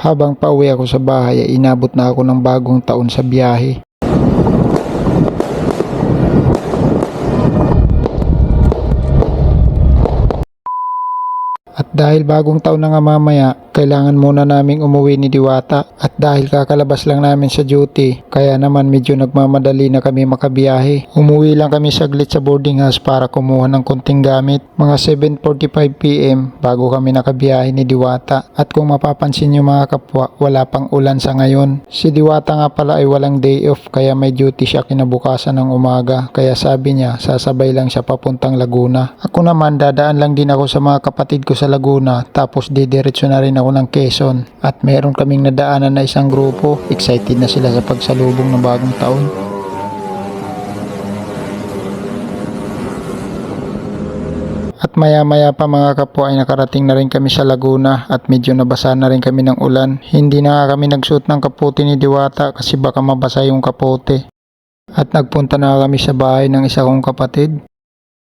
Habang pauwi ako sa bahay ay inabot na ako ng bagong taon sa biyahe. At dahil bagong taon na nga mamaya, kailangan muna naming umuwi ni Diwata. At dahil kakalabas lang namin sa duty, kaya naman medyo nagmamadali na kami makabiyahe. Umuwi lang kami saglit sa boarding house para kumuha ng konting gamit. Mga 7:45 PM bago kami nakabiyahe ni Diwata. At kung mapapansin nyo mga kapwa, wala pang ulan sa ngayon. Si Diwata nga pala ay walang day off kaya may duty siya kinabukasan ng umaga. Kaya sabi niya, sasabay lang siya papuntang Laguna. Ako naman dadaan lang din ako sa mga kapatid ko sa Laguna tapos didiretso na rin ako ng Quezon. At meron kaming nadaanan na isang grupo. Excited na sila sa pagsalubong ng bagong taon. At maya-maya pa mga kapwa ay nakarating na rin kami sa Laguna at medyo nabasa na rin kami ng ulan. Hindi na nga kami nagsuot ng kapote ni Diwata kasi baka mabasa yung kapote. At nagpunta na kami sa bahay ng isa kong kapatid.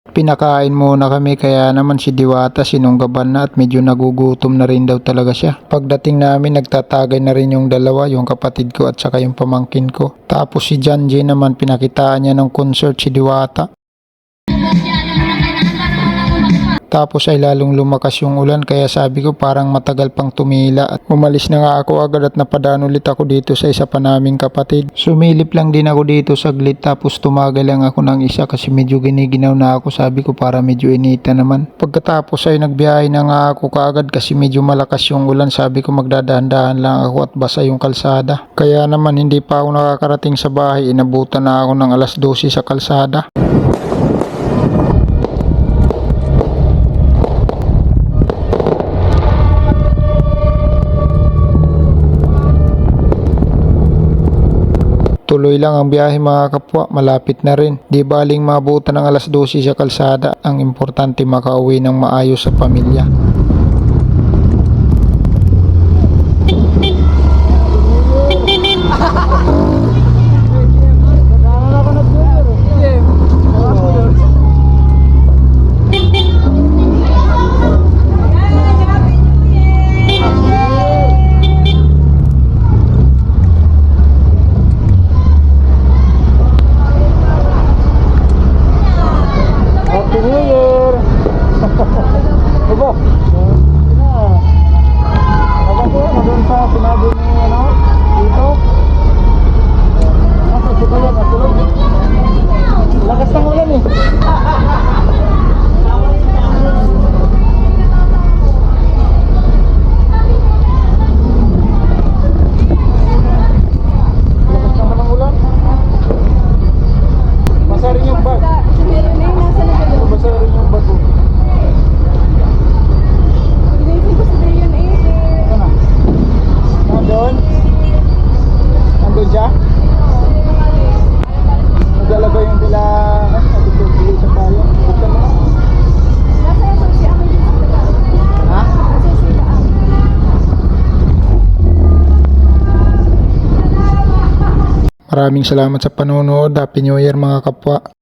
Pinakain muna kami kaya naman si Diwata sinunggaban na at medyo nagugutom na rin daw talaga siya. Pagdating namin nagtatagay na rin yung dalawa, yung kapatid ko at saka yung pamangkin ko. Tapos si Janji naman pinakitaan niya ng concert si Diwata. Tapos ay lalong lumakas yung ulan kaya sabi ko parang matagal pang tumila at umalis na nga ako agad at napadaan ulit ako dito sa isa pa naming kapatid. Sumilip lang din ako dito saglit tapos tumagal lang ako ng isa kasi medyo giniginaw na ako, sabi ko para medyo inita naman. Pagkatapos ay nagbiyahe na nga ako kaagad kasi medyo malakas yung ulan, sabi ko magdadahan-dahan lang ako at basa yung kalsada. Kaya naman hindi pa ako nakakarating sa bahay, inabutan na ako ng 12:00 sa kalsada. Tuloy lang ang biyahe mga kapwa, malapit na rin. Di baling mabutan ng 12:00 sa kalsada, ang importante makauwi ng maayos sa pamilya. Happy New Year! Bobo! Ako doon sa sinabi ni dito. Nasa dito yan, natulog. Lakas ng ulan eh. Lakas naman ng ulan. Basa rin yung bag. Basa rin yung bag ko. Nandun? Nandun siya? Naglalagay yung bila natutuli sa palo. Buksan mo. Ha? Maraming salamat sa panonood. Happy New Year mga kapwa.